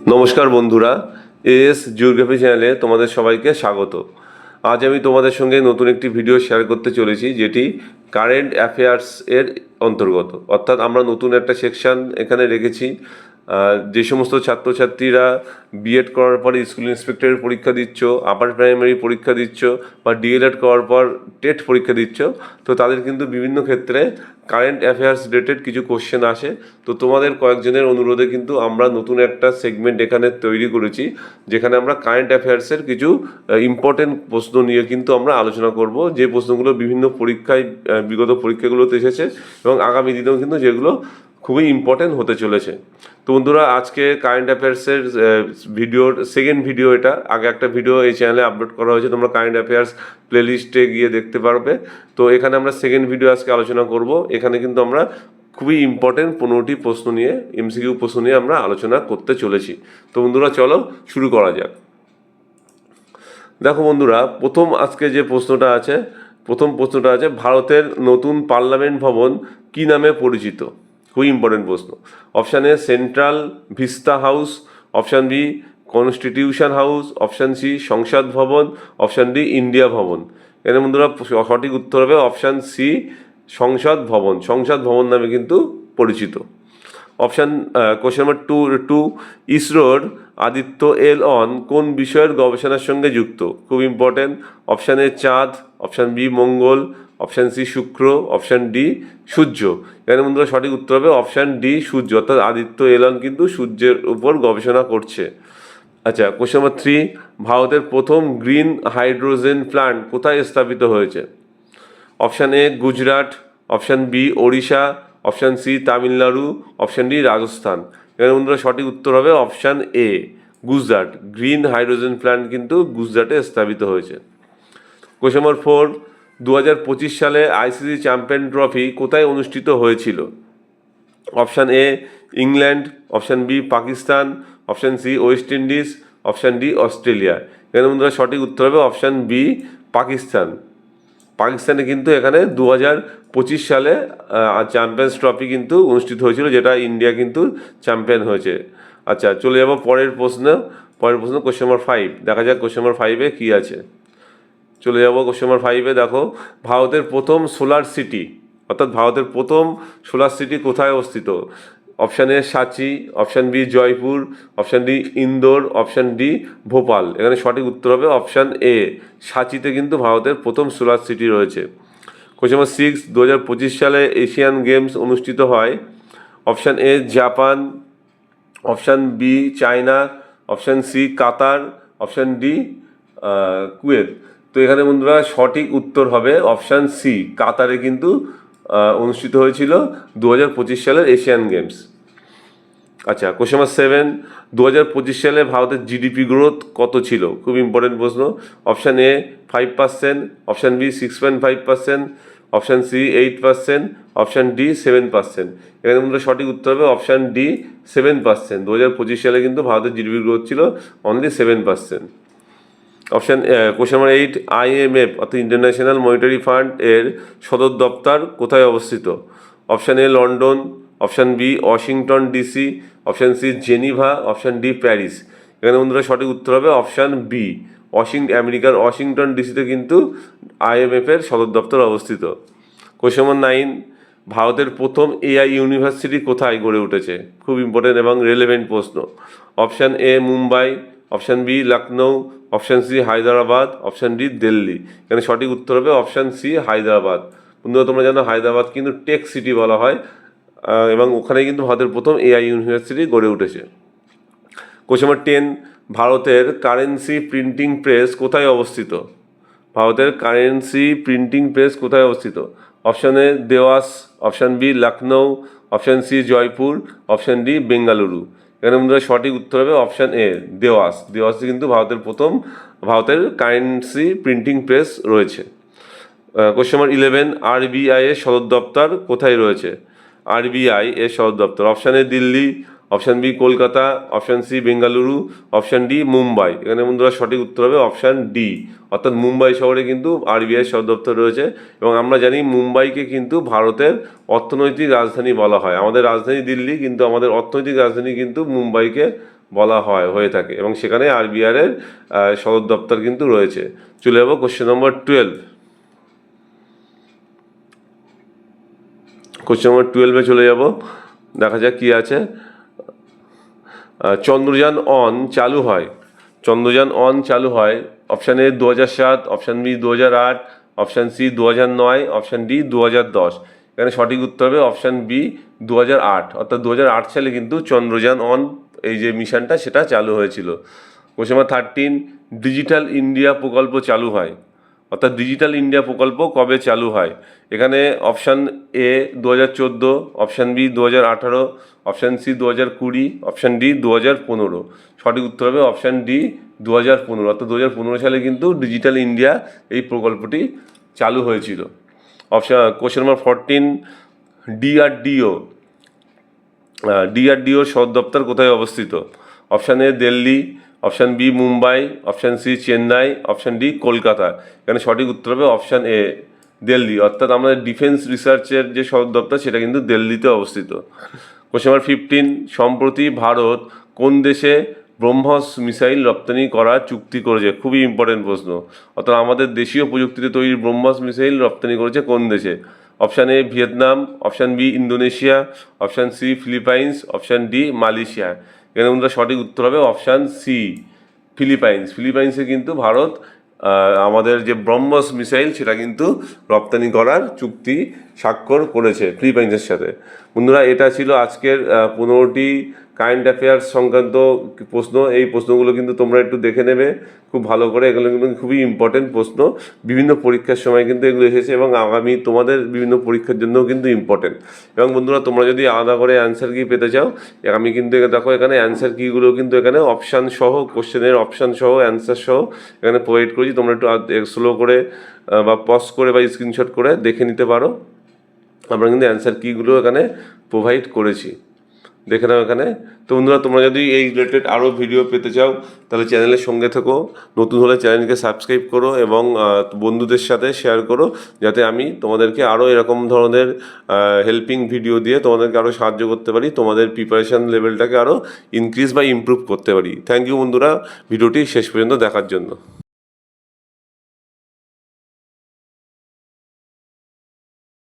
নমস্কার বন্ধুরা, as geography চ্যানেলে তোমাদের সবাইকে স্বাগত। আজ আমি তোমাদের সঙ্গে নতুন একটি ভিডিও শেয়ার করতে চলেছি, যেটি কারেন্ট অ্যাফেয়ার্স এর অন্তর্গত। অর্থাৎ আমরা নতুন একটা সেকশন এখানে রেখেছি। যে সমস্ত ছাত্রছাত্রীরা বিএড করার পরে স্কুল ইন্সপেক্টরের পরীক্ষা দিচ্ছ, আপার প্রাইমারি পরীক্ষা দিচ্ছ, বা ডিএলএড করার পর টেট পরীক্ষা দিচ্ছ, তো তাদের কিন্তু বিভিন্ন ক্ষেত্রে কারেন্ট অ্যাফেয়ার্স রিলেটেড কিছু কোশ্চেন আসে। তো তোমাদের কয়েকজনের অনুরোধে কিন্তু আমরা নতুন একটা সেগমেন্ট এখানে তৈরি করেছি, যেখানে আমরা কারেন্ট অ্যাফেয়ার্সের কিছু ইম্পর্টেন্ট প্রশ্ন নিয়ে কিন্তু আমরা আলোচনা করব, যে প্রশ্নগুলো বিভিন্ন পরীক্ষায় বিগত পরীক্ষাগুলোতে এসেছে এবং আগামী দিনেও কিন্তু যেগুলো খুবই ইম্পর্টেন্ট হতে চলেছে। তো বন্ধুরা, আজকে কারেন্ট অ্যাফেয়ার্সের ভিডিওর সেকেন্ড ভিডিও এটা। আগে একটা ভিডিও এই চ্যানেলে আপলোড করা হয়েছে, তোমরা কারেন্ট অ্যাফেয়ার্স প্লেলিস্টে গিয়ে দেখতে পারবে। তো এখানে আমরা সেকেন্ড ভিডিও আজকে আলোচনা করব। এখানে কিন্তু আমরা খুবই ইম্পর্টেন্ট 15টি প্রশ্ন নিয়ে, এমসিকিউ প্রশ্ন নিয়ে আমরা আলোচনা করতে চলেছি। তো বন্ধুরা, চলো শুরু করা যাক। দেখো বন্ধুরা, আজকে যে প্রশ্নটা আছে, প্রথম প্রশ্নটা আছে, ভারতের নতুন পার্লামেন্ট ভবন কী নামে পরিচিত? খুবই ইম্পর্টেন্ট প্রশ্ন। Option A central vista house, option B constitution house, option C সংসদ ভবন, অপশান ডি ইন্ডিয়া ভবন। এখানে বন্ধুরা সঠিক উত্তর হবে অপশান সি সংসদ ভবন। সংসদ ভবন নামে কিন্তু পরিচিত। অপশান কোশ্চেন নাম্বার টু, ইসরোর আদিত্য L1 কোন বিষয়ের গবেষণার সঙ্গে যুক্ত? খুব ইম্পর্টেন্ট। অপশান এ চাঁদ, অপশান বি মঙ্গল, অপশান সি শুক্র, অপশান ডি সূর্য। এখানে বন্ধুরা সঠিক উত্তর হবে অপশান ডি সূর্য। অর্থাৎ আদিত্য L1 কিন্তু সূর্যের উপর গবেষণা করছে। আচ্ছা, কোশ্চেন নাম্বার 3, ভারতের প্রথম গ্রিন হাইড্রোজেন প্ল্যান্ট কোথায় স্থাপিত হয়েছে? Option A Gujarat, option B Odisha, option C Tamil Nadu, option D Rajasthan. এখানে বন্ধুরা সঠিক উত্তর হবে option A Gujarat. Green hydrogen plant কিন্তু গুজরাটে স্থাপিত হয়েছে। কোশ্চেন নম্বর 4, 2025 সালে আইসিসি চ্যাম্পিয়ন ট্রফি কোথায় অনুষ্ঠিত হয়েছিল? Option A England, option B Pakistan, option C West Indies, option D Australia. এখানে বন্ধুরা সঠিক উত্তর হবে অপশান বি পাকিস্তান। পাকিস্তানে কিন্তু এখানে 2025 সালে চ্যাম্পিয়ন্স ট্রফি কিন্তু অনুষ্ঠিত হয়েছিল, যেটা ইন্ডিয়া কিন্তু চ্যাম্পিয়ন হয়েছে। আচ্ছা, চলে যাবো পরের প্রশ্ন কোশ্চেন নম্বর 5। দেখা যাক কোশ্চেন নম্বর 5-এ কী আছে। চলে যাবো কোশ্চেন নম্বর 5-এ। দেখো, ভারতের প্রথম সোলার সিটি, অর্থাৎ ভারতের প্রথম সোলার সিটি কোথায় অবস্থিত? অপশান এ সাঁচি, option B Jaipur, option D Indore, option D Bhopal. এখানে সঠিক উত্তর হবে অপশান এ সাঁচিতে কিন্তু ভারতের প্রথম সোলার সিটি রয়েছে। কোশ্চেন নম্বর 6, 2025 সালে এশিয়ান গেমস অনুষ্ঠিত হয়। Option A Japan, option B China, option C Qatar, option D Kuwait. তো এখানে বন্ধুরা সঠিক উত্তর হবে অপশান সি কাতারে কিন্তু অনুষ্ঠিত হয়েছিল 2025 সালের এশিয়ান গেমস। আচ্ছা, কোশ্চেন নম্বর 7, 2025 সালে ভারতের জিডিপি গ্রোথ কত ছিল? খুব ইম্পর্টেন্ট প্রশ্ন। Option A 5%, option B 6.5%, option C 8%, option D 7%। এখানে বন্ধুরা সঠিক উত্তর হবে অপশান ডি 7%। 2025 সালে কিন্তু ভারতের জিডিপি গ্রোথ ছিল অনলি 7%। কোশ্চেন নম্বর 8, IMF অর্থাৎ ইন্টারন্যাশনাল মনিটারি ফান্ড এর সদর দপ্তর কোথায় অবস্থিত? Option A London, option B Washington DC, option C Geneva, option D Paris. এখানে বন্ধুরা সঠিক উত্তর হবে অপশান বি আমেরিকার ওয়াশিংটন ডিসিতে কিন্তু IMF এর সদর দপ্তর অবস্থিত। কোশ্চেন নম্বর 9, ভারতের প্রথম AI ইউনিভার্সিটি কোথায় গড়ে উঠেছে? খুব ইম্পর্টেন্ট এবং রেলেভেন্ট প্রশ্ন। Option A Mumbai, option B Lucknow, option C Hyderabad, option D Delhi. এখানে সঠিক উত্তর হবে অপশান সি হায়দ্রাবাদ। বন্ধুরা, তোমরা জানো হায়দ্রাবাদ কিন্তু টেক সিটি বলা হয়, এবং ওখানে কিন্তু ভারতের প্রথম AI ইউনিভার্সিটি গড়ে উঠেছে। কোশ্চেন নম্বর 10, ভারতের কারেন্সি প্রিন্টিং প্রেস কোথায় অবস্থিত? ভারতের কারেন্সি প্রিন্টিং প্রেস কোথায় অবস্থিত? Option A Dewas, option B Lucknow, option C Jaipur, option D Bengaluru. এখানে বন্ধুরা সঠিক উত্তর হবে অপশান এ দেওয়াসে কিন্তু ভারতের কারেন্সি প্রিন্টিং প্রেস রয়েছে। কোশ্চেন নম্বর 11, RBI এর সদর দপ্তর কোথায় রয়েছে? RBI এর সদর দপ্তর option A Delhi, option B Kolkata, option C Bengaluru, option D Mumbai. এখানে বন্ধুরা সঠিক উত্তর হবে অপশান ডি, অর্থাৎ মুম্বাই শহরে কিন্তু RBI সদর দপ্তর রয়েছে। এবং আমরা জানি মুম্বাইকে কিন্তু ভারতের অর্থনৈতিক রাজধানী বলা হয়। আমাদের রাজধানী দিল্লি, কিন্তু আমাদের অর্থনৈতিক রাজধানী কিন্তু মুম্বাইকে বলা হয়ে থাকে, এবং সেখানে RBI এর সদর দপ্তর কিন্তু রয়েছে। চলে যাবো কোশ্চেন নম্বর 12। কোশ্চেন নম্বর 12-এ চলে যাব, দেখা যাক কি আছে। চন্দ্রযান অন চালু হয়, চন্দ্রযান অন চালু হয় option A 2007, option B 2008, option C 2009, option D 2010। এখানে সঠিক উত্তর হবে অপশান বি 2008, অর্থাৎ 2008 সালে কিন্তু চন্দ্রযান অন এই যে মিশনটা সেটা চালু হয়েছিল। কোশ্চেন নম্বর 13, ডিজিটাল ইন্ডিয়া প্রকল্প চালু হয়, অর্থাৎ ডিজিটাল ইন্ডিয়া প্রকল্প কবে চালু হয়? এখানে option A 2014, option B 2018, option C 2020, option D 2015। সঠিক উত্তর হবে অপশান ডি 2015, অর্থাৎ 2015 সালে কিন্তু ডিজিটাল ইন্ডিয়া এই প্রকল্পটি চালু হয়েছিল। কোশ্চেন নম্বর 14, ডিআরডিও সদর দপ্তর কোথায় অবস্থিত? Option A Delhi, option B Mumbai, option C Chennai, option D Kolkata. এখানে সঠিক উত্তর হবে অপশান এ দিল্লি, অর্থাৎ আমাদের ডিফেন্স রিসার্চের যে সদর দপ্তর সেটা কিন্তু দিল্লিতে অবস্থিত। কোশ্চেন নম্বর 15, সম্প্রতি ভারত কোন দেশে ব্রহ্মস মিসাইল রপ্তানি করার চুক্তি করেছে? খুবই ইম্পর্টেন্ট প্রশ্ন। অর্থাৎ আমাদের দেশীয় প্রযুক্তিতে তৈরি ব্রহ্মস মিসাইল রপ্তানি করেছে কোন দেশে? Option A Vietnam, option B Indonesia, option C Philippines, option D Malaysia. এখানে বন্ধুরা সঠিক উত্তর হবে অপশান সি ফিলিপাইন্স। ফিলিপাইন্সে কিন্তু ভারত আমাদের যে ব্রহ্মস মিসাইল সেটা কিন্তু রপ্তানি করার চুক্তি স্বাক্ষর করেছে ফিলিপাইন্সের সাথে। বন্ধুরা এটা ছিল আজকের 15টি কারেন্ট অ্যাফেয়ার্স সংক্রান্ত প্রশ্ন। এই প্রশ্নগুলো কিন্তু তোমরা একটু দেখে নেবে খুব ভালো করে, এগুলো কিন্তু খুবই ইম্পর্টেন্ট প্রশ্ন, বিভিন্ন পরীক্ষার সময় কিন্তু এগুলো এসেছে এবং আগামী তোমাদের বিভিন্ন পরীক্ষার জন্যও কিন্তু ইম্পর্টেন্ট। এবং বন্ধুরা তোমরা যদি আলাদা করে অ্যান্সার কি পেতে চাও, আমি কিন্তু দেখো এখানে অ্যান্সার কিগুলো কিন্তু এখানে অপশান সহ, কোশ্চেনের অপশান সহ অ্যান্সার সহ এখানে প্রোভাইড করেছি। তোমরা একটু স্লো করে বা পজ করে বা স্ক্রিনশট করে দেখে নিতে পারো। আমরা কিন্তু অ্যান্সার কিগুলো এখানে প্রোভাইড করেছি, দেখে নাও এখানে। তো বন্ধুরা তোমরা যদি এই রিলেটেড আরও ভিডিও পেতে চাও তাহলে চ্যানেলের সঙ্গে থেকো, নতুন হলে চ্যানেলকে সাবস্ক্রাইব করো এবং বন্ধুদের সাথে শেয়ার করো, যাতে আমি তোমাদেরকে আরও এরকম ধরনের হেল্পিং ভিডিও দিয়ে তোমাদেরকে আরও সাহায্য করতে পারি, তোমাদের প্রিপারেশান লেভেলটাকে আরও ইনক্রিজ বা ইমপ্রুভ করতে পারি। থ্যাংক ইউ বন্ধুরা ভিডিওটি শেষ পর্যন্ত দেখার জন্য।